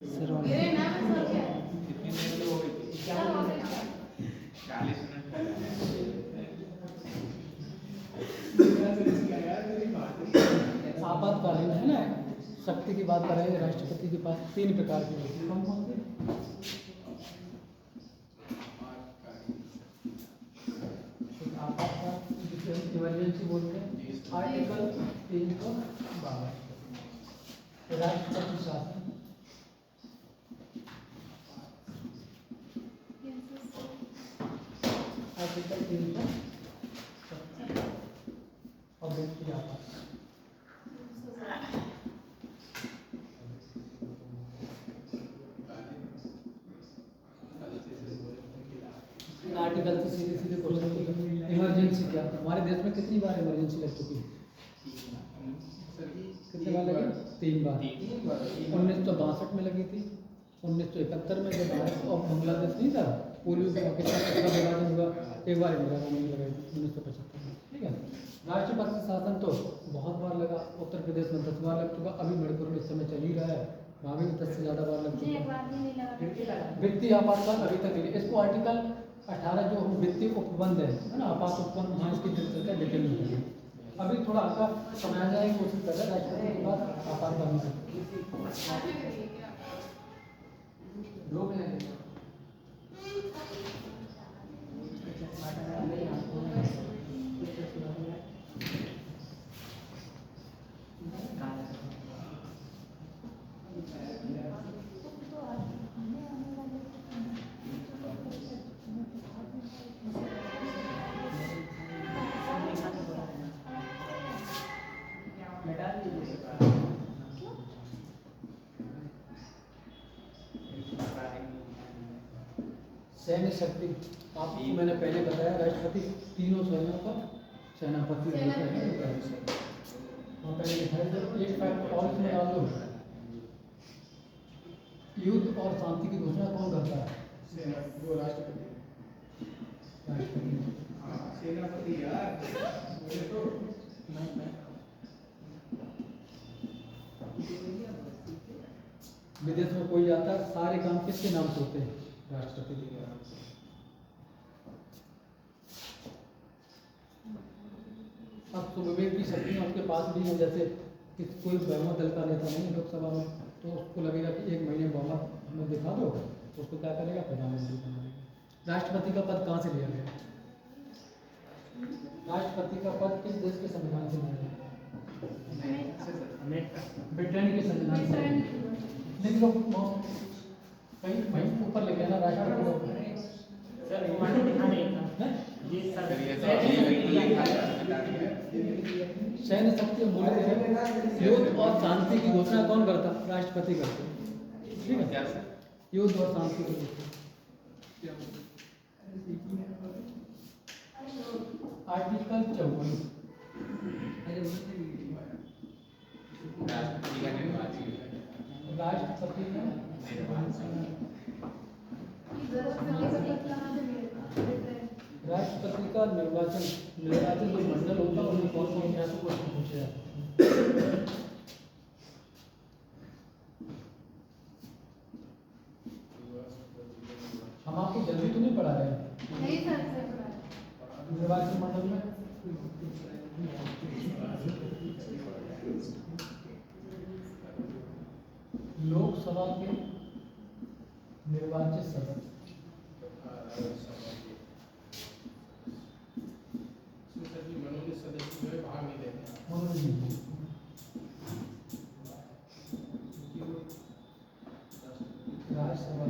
मेरे नाम है सर क्या है? कितनी देर में हो गई थी? क्या हो गया? 40 मिनट का आपातकालीन है ना, शक्ति की बात करेंगे। राष्ट्रपति के पास 3 प्रकार की होती है। कौन कौन सी? आपातकाल जिसे इमरजेंसी बोलते हैं। आर्टिकल 312 राष्ट्रपति शासन। आर्टिकल 370 और व्यक्ति आपात। आर्टिकल से सीधे सीधे क्वेश्चन। इमरजेंसी क्या है? हमारे देश में कितनी बार इमरजेंसी लग चुकी है? कितने बार लगी? 3 बार। 1962 में लगी थी, 1971 में जब भारत और बांग्लादेश नहीं था, पूर्वी पाकिस्तान का विभाजन हुआ, एक बार इंदिरा गांधी ने लगाई थी 1975 में। ठीक है। राष्ट्रपति शासन तो बहुत बार लगा। उत्तर प्रदेश में 10 बार लग चुका, अभी मणिपुर में इस समय चल ही रहा है, वहाँ भी 10 से ज़्यादा बार लग चुका। वित्तीय आपातकाल अभी तक नहीं। इसको आर्टिकल 18 जो वित्तीय उपबंध है ना, आपात उपबंध, हाँ इसकी डिटेल में है। अभी थोड़ा आपका समझाने की कोशिश कर रहे हैं। राष्ट्रपति के बाद आपातकाल लोग हैं। सैन्य शक्ति आपको मैंने पहले बताया, राष्ट्रपति तीनों सेनाओं का सेनापति होता है। पहले एक फैक्ट और इसमें डाल दो, युद्ध और शांति की घोषणा कौन करता है? वो राष्ट्रपति सेनापति यार तो विदेश में कोई आता है, सारे काम किसके नाम से होते हैं? राष्ट्रपति के नाम से। अब तो विवेक की शक्तियाँ उसके पास भी है। जैसे कि कोई बहुमत दल का नेता नहीं लोकसभा में, तो उसको लगेगा कि 1 महीने बहुमत हमें दिखा दो, तो उसको क्या करेगा? प्रधानमंत्री बना देगा। राष्ट्रपति का पद कहाँ से लिया गया? राष्ट्रपति का पद किस देश के संविधान से लिया गया? ब्रिटेन के संविधान से। लिख लो कहीं वहीं ऊपर लिख लेना राष्ट्रपति। सैन्य शक्ति मूल्य युद्ध और शांति की घोषणा कौन करता? राष्ट्रपति करते। ठीक है। युद्ध और शांति की घोषणा आर्टिकल 54 राष्ट्रपति का राष्ट्रपति का निर्वाचन जो मंडल होता है उनमें कौन कौन से क्वेश्चन पूछे जाते हैं? हम आपको जल्दी तो नहीं पढ़ा रहे हैं? नहीं सर से पढ़ा। निर्वाचन मंडल में लोकसभा के निर्वाचित सदस्य, सदस्य भाग नहीं लेते। राज्यसभा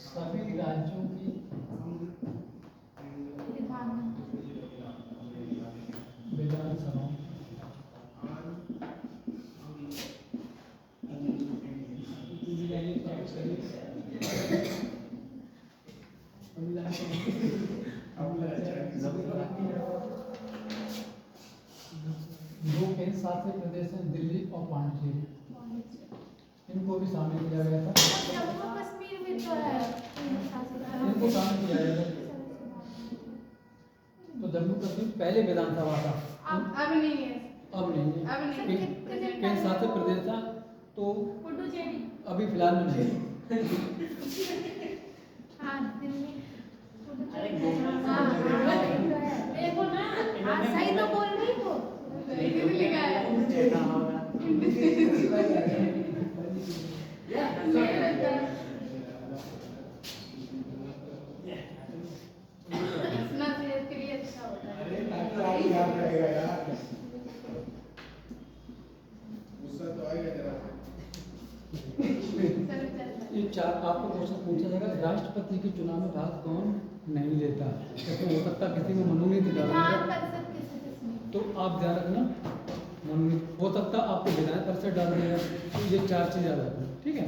सभी राज्यों की विधानसभा दो केंद्र शासित प्रदेश हैं, दिल्ली और पांडिचेरी, इनको भी शामिल किया गया था। उनको काम किया जाएगा। तो जम्मू कश्मीर पहले विधानसभा था, अब नहीं है। अब नहीं है। अब नहीं है। केंद्र शासित प्रदेश था तो पुडुचेरी। अभी फिलहाल में नहीं है। हाँ दिल्ली। अरे हाँ देखो ना, हाँ सही तो बोल रही हो। हिंदी लिखा है। हंसना सेहत के लिए अच्छा होता है। अरे ताकि आप याद रहेगा यार। गुस्सा तो आएगा जरा चलो चल। ये चार आपको क्वेश्चन पूछा जाएगा, राष्ट्रपति के चुनाव में भाग कौन नहीं लेता? तो हो सकता किसी में मनोनीत डाल विधान देगा, परिषद किसे किसमें? तो आप ध्यान रखना मनोनीत हो सकता आपको विधान परिषद डाल देगा। तो ये चार चीज़ याद रखना, ठीक है।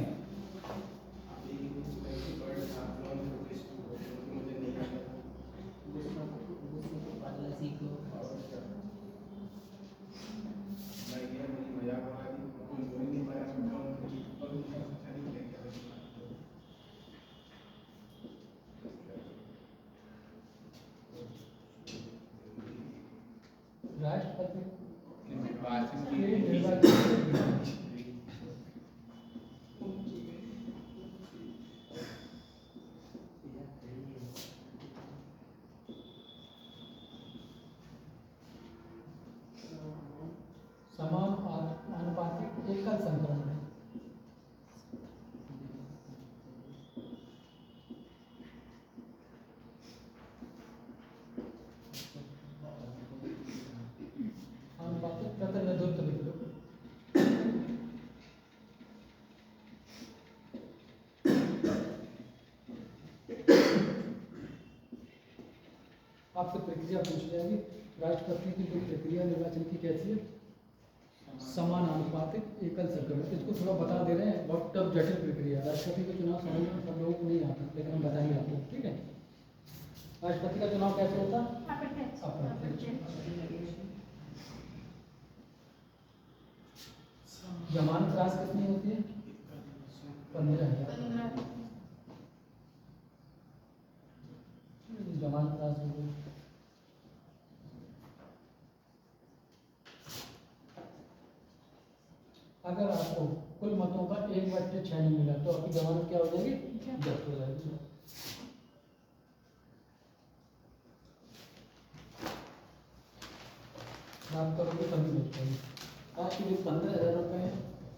राष्ट्रपति समान आनुपातिक एकल संक्रमण है। आनुपातिक प्रतिनिधित्व लिख लो। आपसे प्रक्रिया पूछी जाएगी, राष्ट्रपति की जो प्रक्रिया निर्वाचन की कैसी है? समानुपातिक एकल संक्रमण। इसको थोड़ा बता दे रहे हैं, बहुत टफ जटिल प्रक्रिया। राष्ट्रपति का चुनाव समझ में सब लोगों को नहीं आता, लेकिन हम बताएंगे आपको, ठीक है। राष्ट्रपति का चुनाव कैसे होता? जमानत राशि कितनी होती है? 15,000। जमानत राशि होगी। अगर आपको कुल मतों का 1/6 नहीं मिला तो आपकी जमानत क्या हो जाएगी? जब्त हो जाएगी। आप करोगे तभी बच पाएंगे। आपके जो 15,000 रुपये हैं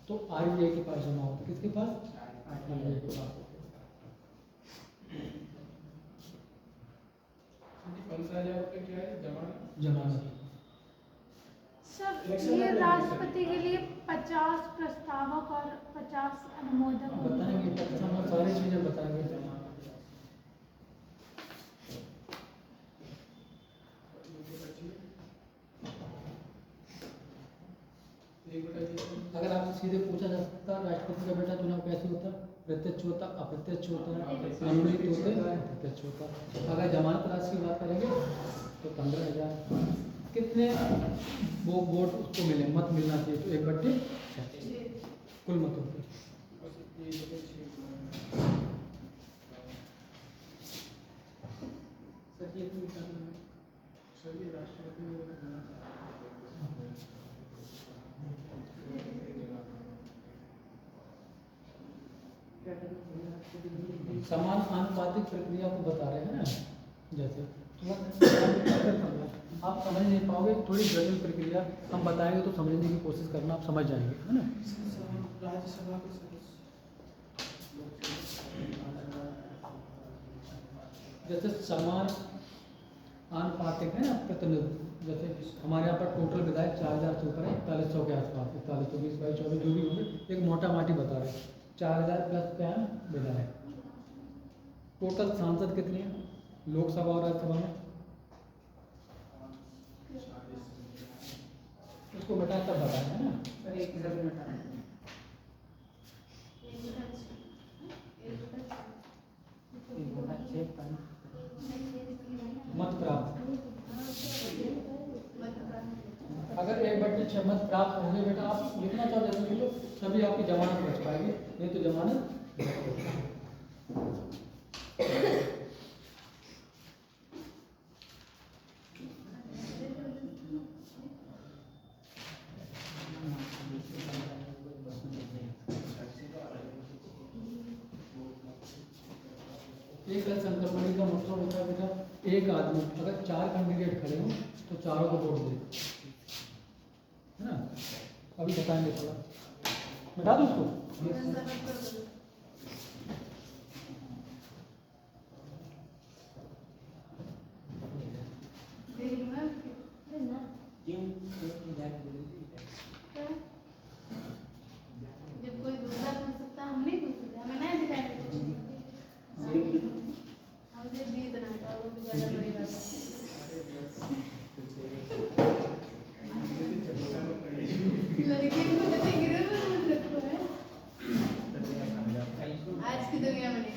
तो RBI के पास जमा होते। किसके पास? RBI के पास। 15,000 रुपये क्या है जमानत? जमानत। सर ये राष्ट्रपति के लिए 50 प्रस्तावक और 50 अनुमोदक बताएंगे, हम सारी चीजें बताएंगे। अगर आपसे सीधे पूछा जा सकता राष्ट्रपति का बेटा चुनाव कैसे होता? प्रत्यक्ष होता, अप्रत्यक्ष होता, मनोनीत होते, अप्रत्यक्ष होता। अगर जमानत राशि की बात करेंगे तो 15,000। कितने वो वोट उसको मिले, मत मिलना चाहिए तो 1/6 कुल मतों के। समान आनुपातिक प्रक्रिया को बता रहे हैं ना, जैसे आप समझ नहीं पाओगे, थोड़ी जटिल प्रक्रिया हम बताएंगे तो समझने की कोशिश करना, आप समझ जाएंगे, है ना। राज्यसभा के सदस्य जैसे समान आनुपातिक है ना प्रतिनिधित्व। जैसे हमारे यहाँ पर टोटल विधायक 4,000 से ऊपर है, 4100 के आसपास, 41, 20, 22, 24 जो भी होंगे, एक मोटा माटी बता रहे हैं। 4,000 प्लस क्या है विधायक। टोटल सांसद कितने हैं लोकसभा और राज्यसभा में? उसको बता तब बताया है ना। मत प्राप्त, अगर 1/6 मत प्राप्त होंगे बेटा, आप लिखना चाहो जैसे लिख लो, तभी आपकी जमानत बच पाएगी, नहीं तो जमानत। एकल संक्रमण का मतलब होता है बेटा, एक आदमी अगर 4 कैंडिडेट खड़े हों तो चारों को वोट दे, है ना। अभी बताएंगे थोड़ा, बता दो उसको। जब कोई दूसरा पूछ सकता हम नहीं पूछ सकते, हमें नहीं दिखाई देता। हमसे जीत ना था वो भी ज्यादा बड़ी बात है। लड़की को पता गिरे में रखो है आज की दुनिया में नहीं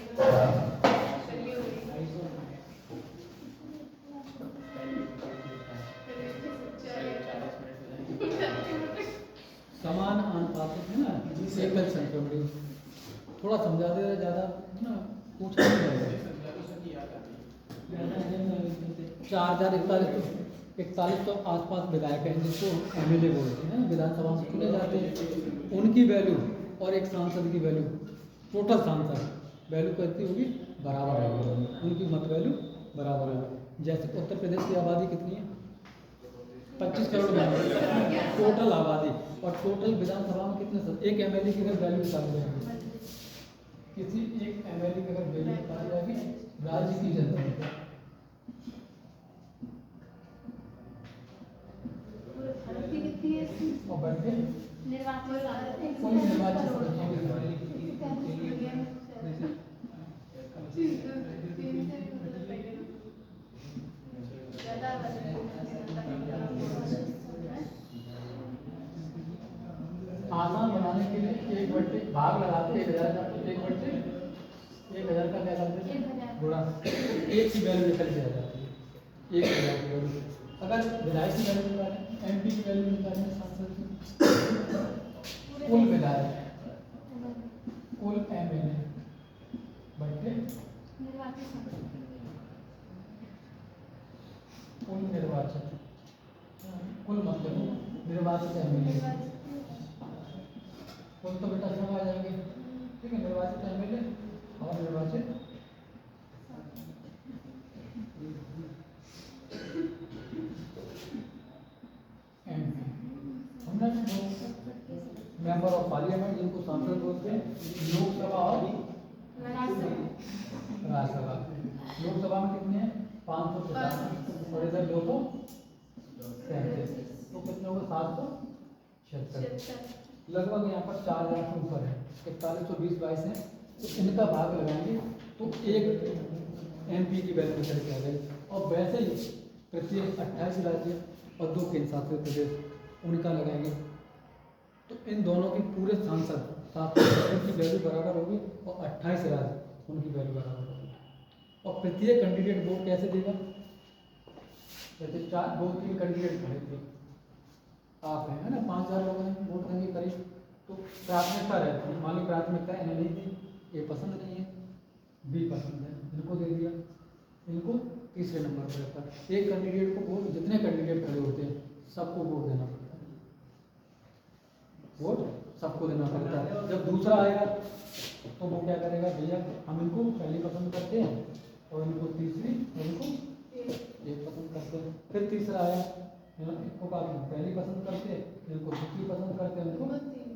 चलिए हुई समान अनुपातिक है ना, एकल संक्रमण। थोड़ा समझा दे रहे, ज़्यादा ना पूछा नहीं जाएगा। 4041 तो आसपास विधायक हैं जिसको एमएलए बोलते हैं, विधानसभा में चुने जाते हैं। उनकी वैल्यू और एक सांसद की वैल्यू, टोटल सांसद वैल्यू कितनी होगी, बराबर होगी। उनकी मत वैल्यू बराबर होगी। जैसे उत्तर प्रदेश की आबादी कितनी है, 25 करोड़ टोटल आबादी, और टोटल विधानसभा में कितने सदस्य। एक एमएलए की अगर वैल्यू निकाली जाएगी, किसी एक एमएलए की अगर वैल्यू निकाली जाएगी राज्य की जनसंख्या, और बढ़ते कोई निर्वाचित आसान बनाने के लिए 1/, भाग लगाते 1000 का, 1/1000 का क्या करते हैं, गुणा 1 की वैल्यू निकल के आ जाती है। 1000 की वैल्यू, अगर विधायक की वैल्यू निकालें, एमपी की वैल्यू निकालें, सांसद की, कुल विधायक, कुल एमएलए बढ़ते कुल निर्वाचित, कुल मतलब निर्वाचित एमएलए, कुल तो बेटा सब आ जाएंगे, ठीक है। निर्वाचित एमएलए और निर्वाचित एमपी, हमने मेंबर ऑफ पार्लियामेंट जिनको सांसद बोलते हैं, लोकसभा और राज्यसभा। लोकसभा में कितने हैं, 550, और इधर 237, तो कितने होगा, 776, लगभग यहाँ पर 4000 से ऊपर है। 4120-22 है, तो इनका भाग लगाएंगे तो एक एमपी की वैल्यू निकल के आ जाएगी। और वैसे ही प्रत्येक 28 राज्य और 2 केंद्र शासित प्रदेश, उनका लगाएंगे तो इन दोनों की पूरे सांसद 700 की वैल्यू बराबर होगी, और 28 राज्य उनकी वैल्यू बराबर होगी। और प्रत्येक कैंडिडेट वोट कैसे देगा, जैसे 2-3 कैंडिडेट खड़े थे, आप हैं, है ना, 5000 लोग हैं, वोट देंगे करीब, तो प्राथमिकता रहती है। मान ली प्राथमिकता इन्हें नहीं थी, ए पसंद नहीं है, बी पसंद है, इनको दे दिया, इनको तीसरे नंबर पर रखा। एक कैंडिडेट को वोट, जितने कैंडिडेट खड़े होते हैं सबको वोट देना पड़ता है, वोट सबको देना पड़ता है। जब दूसरा आएगा तो वो क्या करेगा, भैया हम इनको पहली पसंद करते हैं, और इनको तीसरी, इनको एक पसंद करते हैं। फिर तीसरा आया, इनको पहली पसंद करते हैं, इनको दूसरी पसंद करते हैं, इनको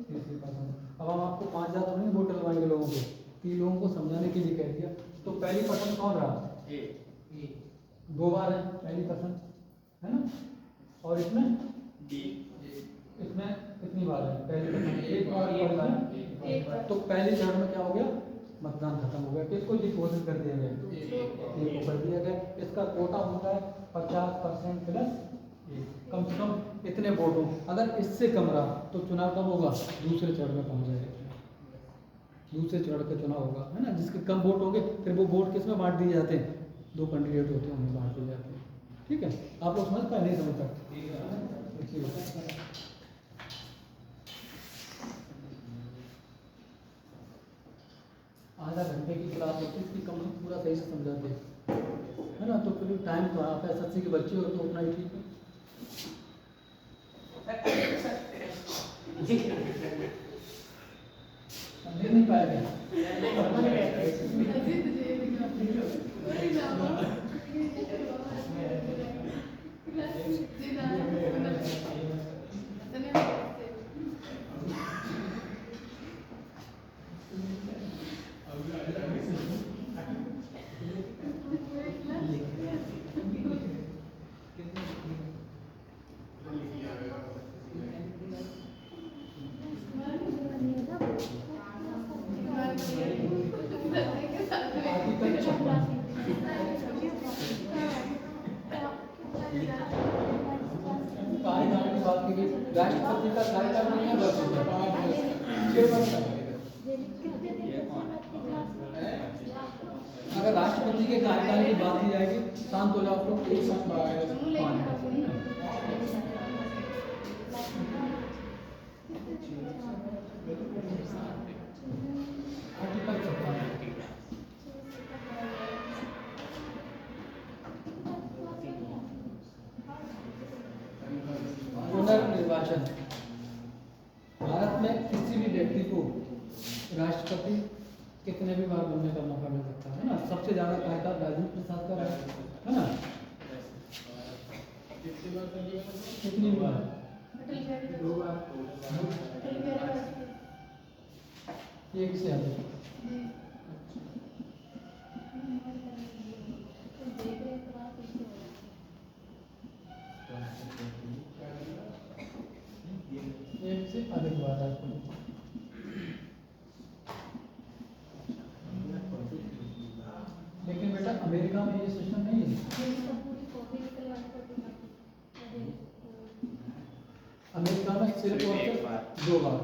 तीसरी पसंद। अब हम आपको 5000 तो नहीं वोट डलवाएंगे लोगों को, 3 लोगों को समझाने के लिए कह दिया। तो पहली पसंद कौन रहा, 2 बार है पहली पसंद, है ना। और इसमें कितनी बार है, पहली पसंद 1 बार, तो पहले चरण में क्या हो गया, मतदान खत्म हो गया। किसको जी घोषित कर दिया गया, को कर दिया गया। इसका कोटा होता है 50% प्लस 1, कम से कम इतने वोट हो। अगर इससे कम रहा तो चुनाव कब होगा, दूसरे चरण में पहुंच जाएगा, दूसरे चरण का चुनाव होगा, है ना। जिसके कम वोट होंगे फिर वो वोट किस में बांट दिए जाते हैं, 2 कैंडिडेट होते हैं उन्हें बांट दिए जाते हैं, ठीक है। आप लोग समझ पाए, नहीं समझ पाए, आधा घंटे की क्लास होती है, इसकी कम पूरा सही से समझाते हैं, है ना। तो फिर टाइम तो आप SSC के बच्चे हो तो उतना ही ठीक है। समझ नहीं पाएगा राष्ट्रपति का कार्यकाल नहीं है, बस होता है 5 वर्ष 6 वर्ष का। कितने दिन तक चलाती क्लास? अगर राष्ट्रपति के कार्यकाल की बात की जाएगी, शांत हो जाओ आप लोग, 1 साल आर्टिकल 56 पुनर्निर्वाचन। भारत में किसी भी व्यक्ति को राष्ट्रपति कितने भी बार बनने का मौका मिल सकता है ना। सबसे ज्यादा कार्यकाल राजेंद्र प्रसाद का है ना, कितनी बार कर लिया? कितनी बार? अटल बिहारी 2 बार। अटल बिहारी वाजपेयी। एक से अधिक। देख रहे तो आप इसको एक से अधिक बार राष्ट्रपति। लेकिन बेटा अमेरिका में ये सिस्टम नहीं है। इसका पूरी कॉपी निकलवा कर अमेरिका में सिर्फ और सिर्फ 2 बार,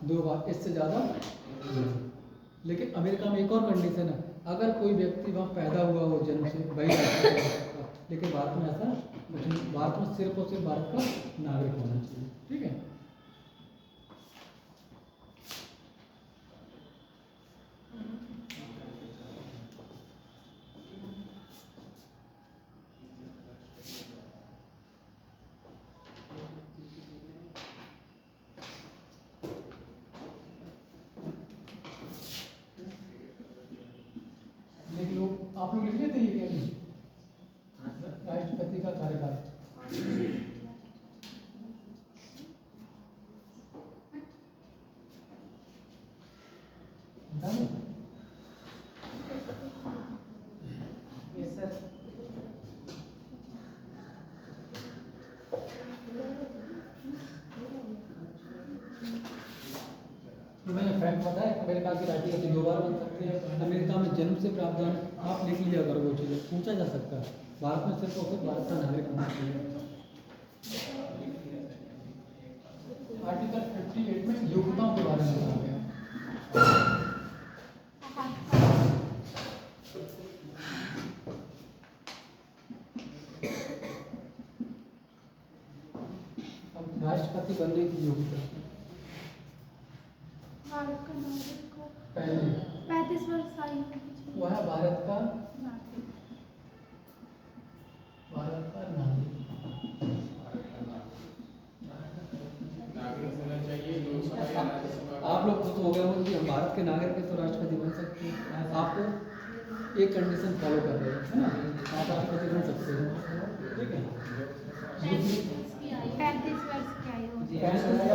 2 बार, इससे ज़्यादा नहीं। लेकिन अमेरिका में एक और कंडीशन है, अगर कोई व्यक्ति वहाँ पैदा हुआ हो जन्म से, वही राष्ट्रपति हो सकता है। लेकिन भारत में ऐसा नहीं, भारत में सिर्फ और सिर्फ भारत का नागरिक होना चाहिए। ठीक है। लेकिन लोग आप लोग लिख लेते हैं ये क्या राष्ट्रपति का कार्यकाल। मैंने फैक्ट बताया, अमेरिका की राष्ट्रपति 2 बार बन सकती है। अमेरिका में जन्म से प्रावधान आप लिख लिया करो, वो चीज़ें पूछा जा सकता है। भारत में सिर्फ और सिर्फ भारत का नागरिक होना चाहिए। आर्टिकल 58 में योग्यताओं के बारे में कहा गया। अब राष्ट्रपति बनने की योग्यता भारत का नागरिक को पहले 35 वर्ष आयु होनी चाहिए। वो है भारत का नागरिक। नागरिक। नागरिक होना चाहिए, लोकसभा या राज्यसभा। आप लोग खुद हो गए हो कि हम भारत के नागरिक हैं तो राष्ट्रपति बन सकते हैं। आपको एक कंडीशन फॉलो कर रहे हैं, है ना, आप राष्ट्रपति बन सकते हैं। ठीक है। 35 वर्ष की आयु होनी चाहिए।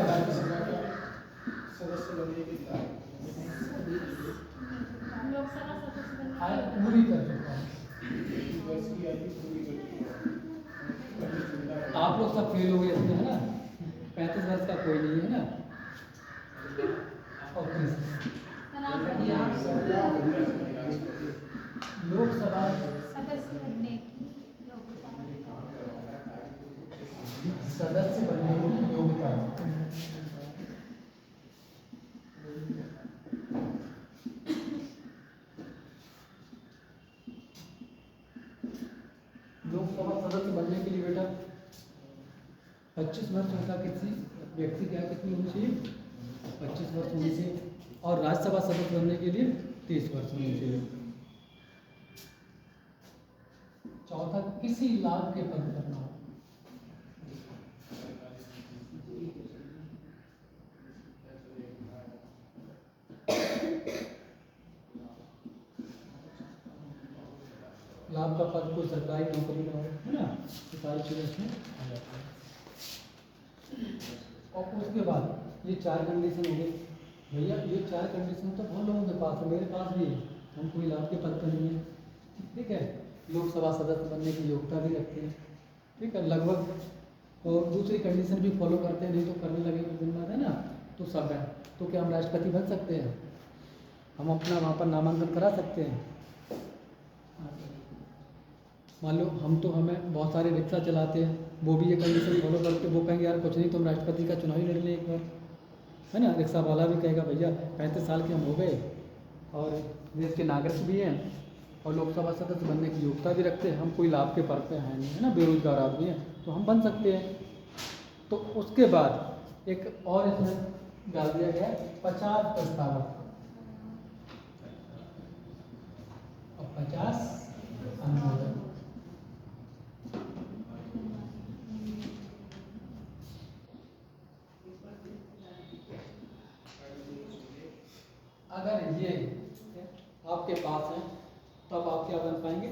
राज्यसभा का सदस्य बनने के लिए लोकसभा सदस्य बनने आज के लिए पूरी कर चुका हूँ। 30 वर्ष की आयु पूरी कर चुकी है। आप लोग सब फेल हो गए इसमें, है ना। 35 वर्ष का कोई नहीं है ना। और लोकसभा सदस्य बनने की सदस्य बनने की योग्यता। लोकसभा सदस्य बनने के लिए बेटा 25 वर्ष होता किसी व्यक्ति क्या कितनी होनी चाहिए, 25 वर्ष होनी चाहिए। और राज्यसभा सदस्य बनने के लिए 30 वर्ष होनी चाहिए। चौथा, किसी लाभ के पद पर ना हो। लाभ का पद कोई सरकारी नौकरी ना हो, है ना। ये सारी चीजें इसमें आ जाती हैं। और उसके बाद ये 4 कंडीशन हो गई भैया। ये 4 कंडीशन तो बहुत लोगों के पास है, मेरे पास भी है। हम कोई लाभ के पद पर नहीं है। ठीक है। लोकसभा सदस्य बनने की योग्यता भी रखते हैं। ठीक है, लगभग। और दूसरी कंडीशन भी फॉलो करते हैं, नहीं तो करने लगे कुछ दिन बाद, है ना, तो सब है। तो क्या हम राष्ट्रपति बन सकते हैं? हम अपना वहाँ पर नामांकन करा सकते हैं। मान लो हम तो हमें बहुत सारे रिक्शा चलाते हैं, वो भी ये कंडीशन फॉलो करते, वो कहेंगे यार कुछ नहीं, तुम राष्ट्रपति का चुनाव ही लड़ लें एक बार, है ना। रिक्शा वाला भी कहेगा भैया 35 साल के हम हो गए और देश के नागरिक भी हैं और लोकसभा सदस्य बनने की योग्यता भी रखते हैं, हम कोई लाभ के पर पे हैं नहीं, है ना, बेरोजगार आदमी हैं, तो हम बन सकते हैं। तो उसके बाद एक और इसमें डाल दिया गया 50 प्रस्तावक और 50 अनुमोदक। अगर ये आपके पास है तब आप क्या बन पाएंगे,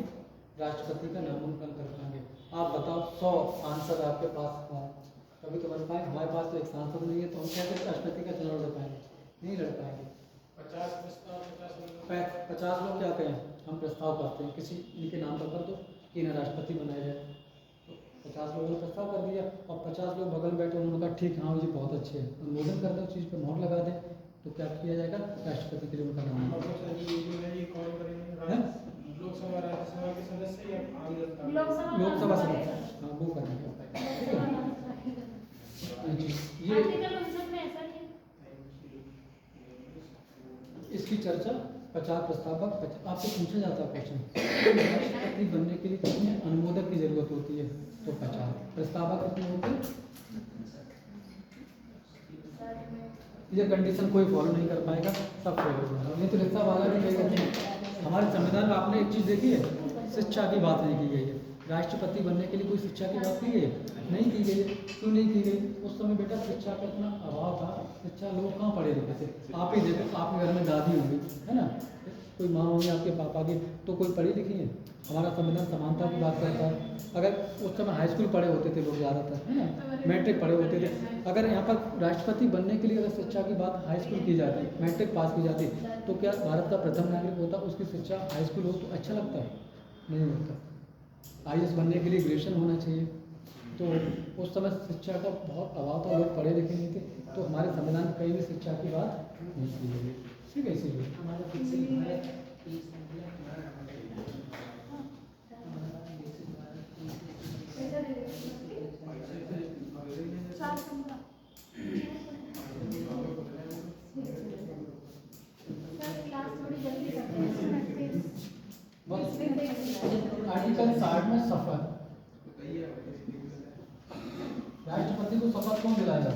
राष्ट्रपति का नामांकन कर पाएंगे। आप बताओ 100 सांसद आपके पास हों तभी तो बन पाएंगे। हमारे पास तो एक सांसद नहीं है, तो हम कैसे राष्ट्रपति का चुनाव लड़ पाएंगे, नहीं लड़ पाएंगे। 50 प्रस्ताव 50 लोग क्या कहें, हम प्रस्ताव करते हैं किसी इनके नाम पर कर दो कि इन्हें राष्ट्रपति बनाया जाए, तो 50 लोगों ने प्रस्ताव कर दिया और 50 लोग बगल बैठे, उन्होंने कहा ठीक हाँ ये बहुत अच्छे हैं, अनुमोदन कर दो, चीज़ पर मोहर लगा दें, तो क्या किया जाएगा, राष्ट्रपति के लिए उनका नाम लोकसभा राज्यसभा के सदस्य या आम जनता? लोकसभा सदस्य, हाँ वो करेंगे। ये इसकी चर्चा 50 प्रस्तावक, आपसे पूछा जाता है क्वेश्चन, राष्ट्रपति बनने के लिए कितने अनुमोदक की जरूरत होती है, तो 50 प्रस्तावक कितने होते हैं। ये कंडीशन कोई फॉलो नहीं कर पाएगा, सब फेल हो जाएगा। नहीं तो रिक्शा वाला भी कहेगा, हमारे संविधान में आपने एक चीज़ देखी है, शिक्षा की बात नहीं की गई है। राष्ट्रपति बनने के लिए कोई शिक्षा की बात की गई नहीं की गई। क्यों नहीं की गई, उस समय बेटा शिक्षा का इतना अभाव था, शिक्षा लोग कहाँ पढ़े लिखे थे। आप ही देखो, आपके घर में दादी होंगी, है ना, कोई माँ होंगी आपके पापा की, तो कोई पढ़ी लिखी है। हमारा संविधान समानता की बात करता है। अगर उस समय हाई स्कूल पढ़े होते थे लोग ज़्यादातर, है ना, मैट्रिक पढ़े होते थे। अगर यहाँ पर राष्ट्रपति बनने के लिए अगर शिक्षा की बात हाई स्कूल की जाती, मैट्रिक पास की जाती, तो क्या भारत का प्रथम नागरिक होता, उसकी शिक्षा हाई स्कूल हो तो अच्छा लगता है, नहीं होता। IAS बनने के लिए ग्रेजुएशन होना चाहिए। तो उस समय शिक्षा का बहुत अभाव था, लोग पढ़े लिखे नहीं थे, तो हमारे संविधान में कहीं भी शिक्षा की बात नहीं की गई। ठीक है, इसीलिए आर्टिकल 60 में सफर, राष्ट्रपति को शपथ कौन दिलाएगा,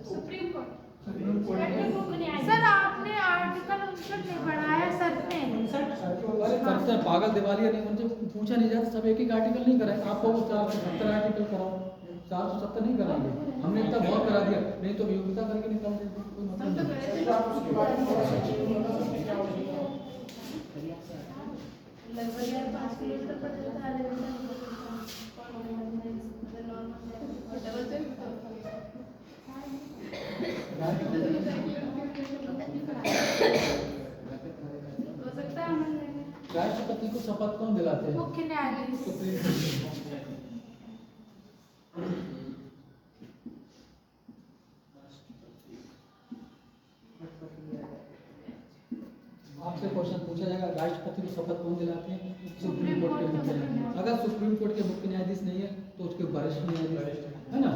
supreme court. Supreme court. Sir आपने आर्टिकल 59 नहीं पढ़ाया सर ने। अरे करते हैं पागल, दिवालिया नहीं, उनसे पूछा नहीं जाता, सब एक एक आर्टिकल नहीं कराए। आपको 470 आर्टिकल कराओ, 470 नहीं कराएंगे, हमने इतना बहुत करा दिया, नहीं तो वियोगिता करके निकाल देते, कोई मतलब लगभग यार 5 किलोमीटर पर चलता है। हो सकता है। राष्ट्रपति को शपथ कौन दिलाते हैं, मुख्य न्यायाधीश। Supreme court. आपसे क्वेश्चन पूछा जाएगा, राष्ट्रपति को शपथ कौन दिलाते हैं, सुप्रीम कोर्ट के मुख्य न्यायाधीश। अगर सुप्रीम कोर्ट के मुख्य न्यायाधीश नहीं है तो उसके वरिष्ठ न्यायाधीश, है ना।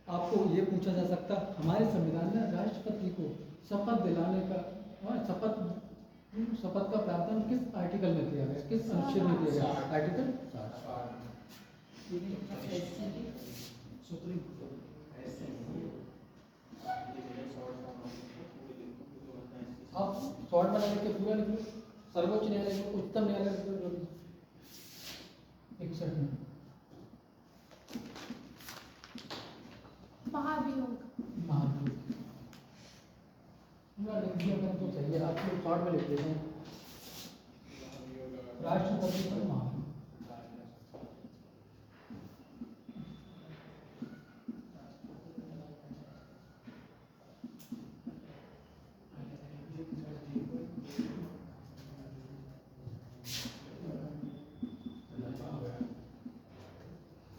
आपको ये पूछा जा सकता, हमारे संविधान में राष्ट्रपति को शपथ दिलाने का, शपथ का प्रावधान किस आर्टिकल में किया गया, किस अनुच्छेद में किया गया, आर्टिकल 60। आप शॉर्ट बना लिख के पूरा लिखो, सर्वोच्च न्यायालय को, उच्चतम न्यायालय को 61 में महाभियोग। पूरा लिख दिया कर तो सही है, आप लोग शॉर्ट में लिख देते हैं, राष्ट्रपति पर महाभियोग।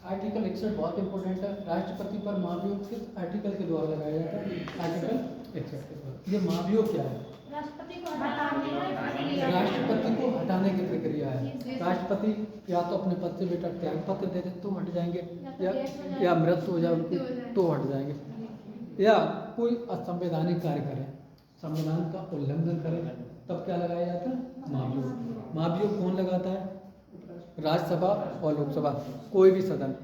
आर्टिकल 61 बहुत इंपॉर्टेंट है। राष्ट्रपति पर महाभियोग किस आर्टिकल के द्वारा लगाया जाता है, आर्टिकल 61 के द्वारा। ये महाभियोग क्या है, राष्ट्रपति को राष्ट्रपति को हटाने की प्रक्रिया है। राष्ट्रपति या तो अपने पद से बेटा त्याग पत्र दे दे तो हट जाएंगे, या मृत्यु हो जाए उनकी तो हट जाएंगे, या कोई असंवैधानिक कार्य करे, संविधान का उल्लंघन करे, तब क्या लगाया जाता है? महाभियोग। महाभियोग कौन लगाता है? राज्यसभा और लोकसभा, कोई भी सदन।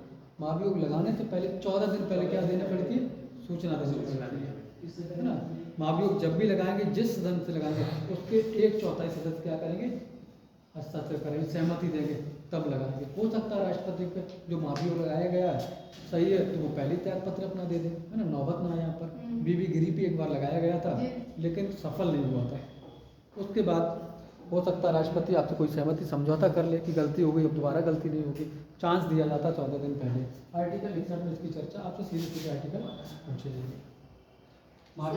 महाभियोग लगाने से पहले 14 दिन पहले क्या देना पड़ती है? सूचना देनी पड़ती है ना। महाभियोग जब भी लगाएंगे, जिस सदन से लगाएंगे उसके 1/4 सदस्य क्या करेंगे? हस्ताक्षर करेंगे, सहमति देंगे, तब लगाएंगे। हो सकता है राष्ट्रपति पे जो महाभियोग लगाया गया है सही है तो वो पहले त्याग पत्र अपना दे दे, है ना, नौबत ना आए यहाँ पर। बीबी गिरी भी एक बार लगाया गया था लेकिन सफल नहीं हुआ था। उसके बाद हो सकता है राष्ट्रपति आपसे कोई सहमति समझौता कर ले कि गलती हो गई, अब दोबारा गलती नहीं होगी, चांस दिया जाता 14 दिन पहले। आर्टिकल 61 में इसकी चर्चा आपसे सीधे आर्टिकल पूछे जाएंगे। आज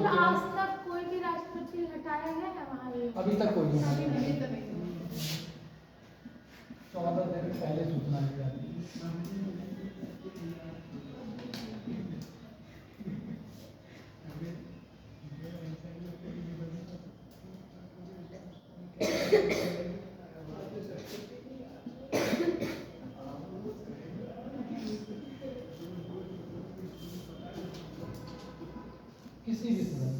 तक कोई भी राष्ट्रपति हटाया गया है महाभियोग? अभी तक कोई नहीं, 14 दिन पहले सूचना दी जाती है। किसी भी सदन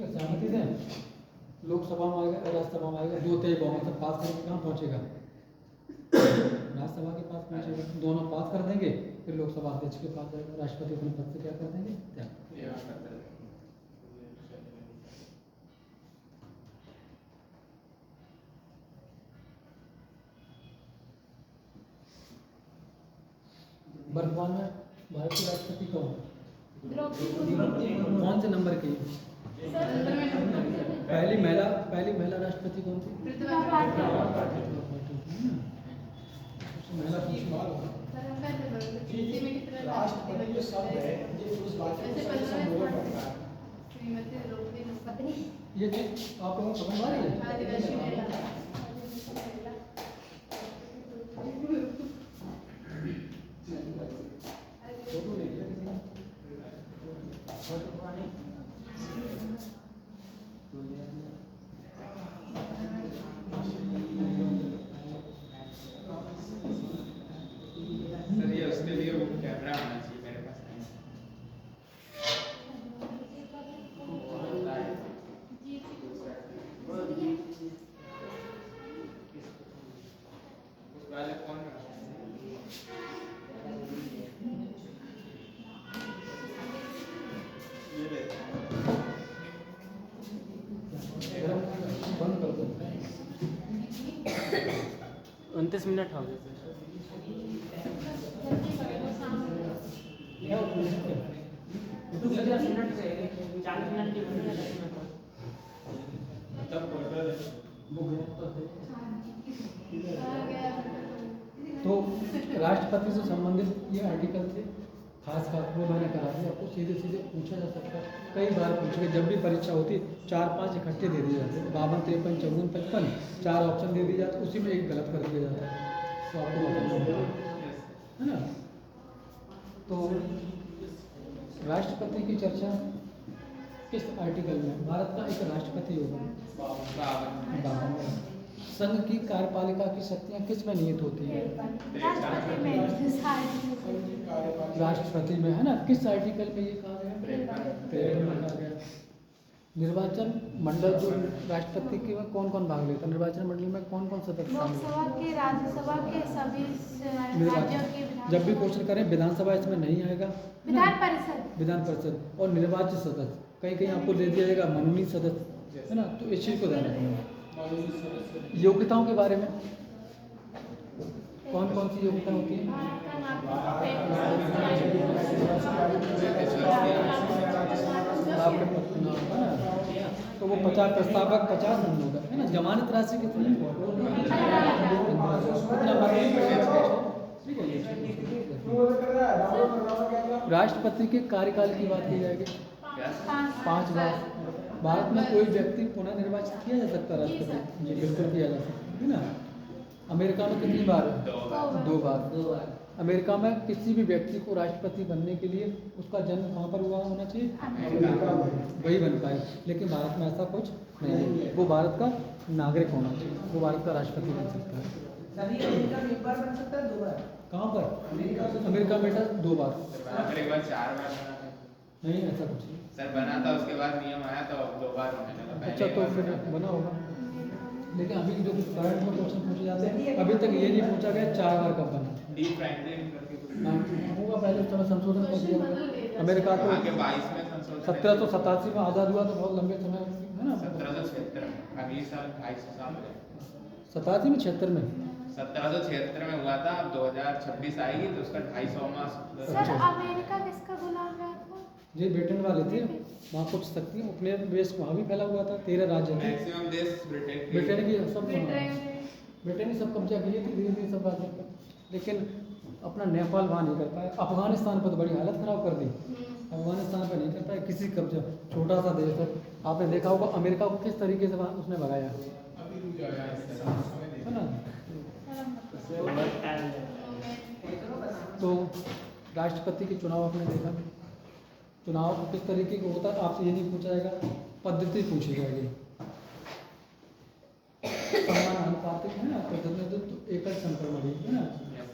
सहमति दें, लोकसभा में आएगा, राज्यसभा में आएगा, 2/3 बहुमत से पास करके कहाँ पहुँचेगा? राज्यसभा के पास पहुँचेगा, दोनों पास कर देंगे, फिर लोकसभा अध्यक्ष के पास जाएगा, राष्ट्रपति अपने पद से क्या कर देंगे? त्याग। वर्तमान में भारत की राष्ट्रपति कौन है? कौन से नंबर की? पहली महिला राष्ट्रपति कौन थी? राष्ट्रपति जो शब्द है ये उस वाक्य को संबोधन करता है। ये चीज आप लोगों को समझ आ रही है? सर ये उसके लिए वो कैमरा होना चाहिए मेरे पास नहीं। उस वाले फोन में ये ले बंद कर दो। 29 मिनट हो गए तो राष्ट्रपति से संबंधित ये आर्टिकल थे, खास वो मैंने करा दिया। आपको सीधे सीधे पूछा जा सकता है, कई बार पूछे, जब भी परीक्षा होती 4-5 इकट्ठे दे दिए जाते, 52, 53, 54, 55 4 ऑप्शन दे दिए जाते, उसी में एक गलत कर दिया जाता है, तो आपको बताना होगा, है ना। तो राष्ट्रपति की चर्चा किस आर्टिकल में? भारत का एक राष्ट्रपति होगा। 52। संघ की कार्यपालिका की शक्तियां किस में निहित होती है? राष्ट्रपति में, है ना। किस आर्टिकल में ये कहा गया? 53 में कहा गया। निर्वाचन मंडल जो राष्ट्रपति के में कौन कौन भाग लेता है? निर्वाचन मंडल में कौन कौन सदस्य? लोकसभा के, राज्यसभा के, सभी राज्यों के। जब भी क्वेश्चन करें विधानसभा इसमें नहीं आएगा, विधान परिषद, विधान परिषद और निर्वाचित सदस्य। कहीं कहीं आपको दे दिया जाएगा मनोनीत सदस्य, है ना। तो इस चीज को ध्यान रखना। योग्यताओं के बारे में कौन कौन सी योग्यता होती है? आपके पत्नी, है ना। तो वो 50 प्रस्तावक 50 नहीं होगा, है ना। जमानत राशि कितनी? राष्ट्रपति के कार्यकाल की बात की जाएगी 5 बार। भारत में कोई व्यक्ति पुनः निर्वाचित किया जा सकता है राष्ट्रपति? जी बिल्कुल किया जा सकता है ना। अमेरिका में कितनी बार है? 2 बार। अमेरिका में किसी भी व्यक्ति को राष्ट्रपति बनने के लिए उसका जन्म कहाँ पर हुआ होना चाहिए? अमेरिका में, वही बन पाए। लेकिन भारत में ऐसा कुछ नहीं है, वो भारत का नागरिक होना चाहिए, वो भारत का राष्ट्रपति बन सकता है। अमेरिका में 1 बार बन सकता है 2 बार? कहाँ पर? अमेरिका में बेटा 2 बार। सर एक बार 4 बार बना था नहीं ऐसा कुछ नहीं। सर, बना था, उसके बाद नियम आया तो अब 2 बार होने लगा। पहले अच्छा एक तो बार फिर बना। बना होगा। लेकिन अभी जो करंट में क्वेश्चन पूछे जाते हैं अभी तक ये नहीं पूछा गया 4 बार कब बना। डी फ्रैंकलिन करके कुछ हाँ, होगा पहले उस समय संशोधन कर दिया। अमेरिका तो आगे 22 में संशोधन 1787 में आज़ाद हुआ तो बहुत लंबे समय है ना। 1776 में, अगली साल 250 साल हो गए। 87 में 76 में 1776 में हुआ था, अब 2026 आएगी तो उसका 250वां सर अमेरिका किसका गुलाम रहा था? जी ब्रिटेन वाले थे वहाँ कुछ शक्ति उपनिवेश देश वहाँ भी फैला हुआ था। 13 राज्य थे। मैक्सिमम देश ब्रिटेन ब्रिटेन की सब ब्रिटेन ब्रिटेन ही सब कब्जा किए थे धीरे धीरे सब राज्यों पर। लेकिन अपना नेपाल वहाँ नहीं कर पाया। अफगानिस्तान पर तो बड़ी हालत खराब कर दी। अफगानिस्तान पर नहीं कर पाया किसी कब्जा, छोटा सा देश है। आपने देखा होगा अमेरिका को किस तरीके से वहाँ उसने भगाया है ना। तो राष्ट्रपति के चुनाव आपने देखा, चुनाव किस तरीके का होता है आपसे ये नहीं पूछा जाएगा, पद्धति पूछी जाएगी। समानुपातिक है ना, प्रतिनिधित्व एकल संक्रमण है ना,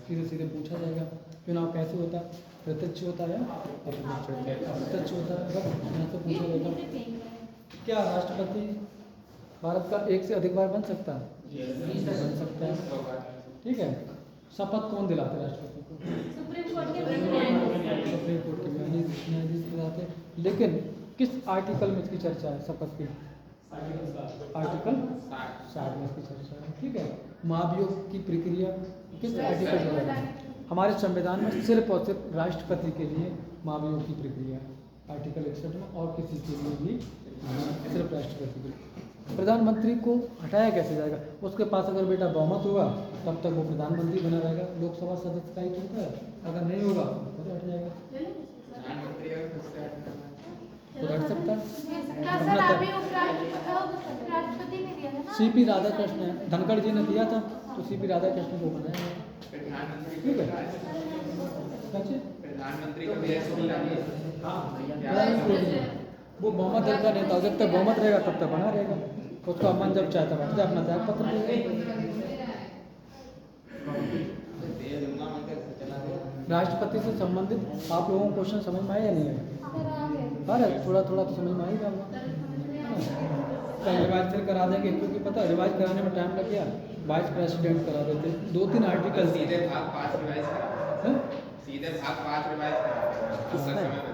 सीधे सीधे पूछा जाएगा। चुनाव कैसे होता है? प्रत्यक्ष होता है, अप्रत्यक्ष होता है। बस यहाँ से पूछा जाएगा क्या राष्ट्रपति भारत का 1 से अधिक बार बन सकता है? बन सकता है। ठीक है। शपथ कौन दिलाते हैं राष्ट्रपति को? सुप्रीम कोर्ट के प्रेसिडेंट। सुप्रीम कोर्ट के न्यायाधीश दिलाते हैं। लेकिन किस आर्टिकल में इसकी चर्चा है शपथ की? आर्टिकल 60 में इसकी चर्चा है। ठीक है। महाभियोग की प्रक्रिया किस आर्टिकल में है? हमारे संविधान में सिर्फ और सिर्फ राष्ट्रपति के लिए महाभियोग की प्रक्रिया है, आर्टिकल 61 में, और किसी के लिए भी सिर्फ राष्ट्रपति के लिए। प्रधानमंत्री को हटाया कैसे जाएगा? उसके पास अगर बेटा बहुमत होगा तब तक वो प्रधानमंत्री बना रहेगा। लोकसभा सदस्य का ही होता है, अगर नहीं होगा तो हट जाएगा। प्रधानमंत्री अगर खुद से तो हट सकता है। सर अभी उपराष्ट्रपति ने दिया था ना। सीपी राधाकृष्ण है, धनखड़ जी ने दिया था तो सीपी राधाकृष्ण को बनाया है। प्रधानमंत्री ठीक है। प्रधानमंत्री का भी ऐसे मिला नहीं प्रधानमंत्री वो बहुमत दल का नेता, जब तक बहुमत रहेगा तब तक बना रहेगा। उसका मन जब चाहता हट जाए, अपना त्याग पत्र देगा। राष्ट्रपति से संबंधित आप लोगों को क्वेश्चन समझ में आया या नहीं आया? अरे थोड़ा थोड़ा तो समझ में आ ही जाऊंगा। रिवाइज फिर करा देंगे, क्योंकि पता है रिवाइज कराने में टाइम लग गया। वाइस प्रेसिडेंट करा देते, 2-3 आर्टिकल सीधे भाग 5 रिवाइज करा, हैं? सीधे भाग 5 रिवाइज करा।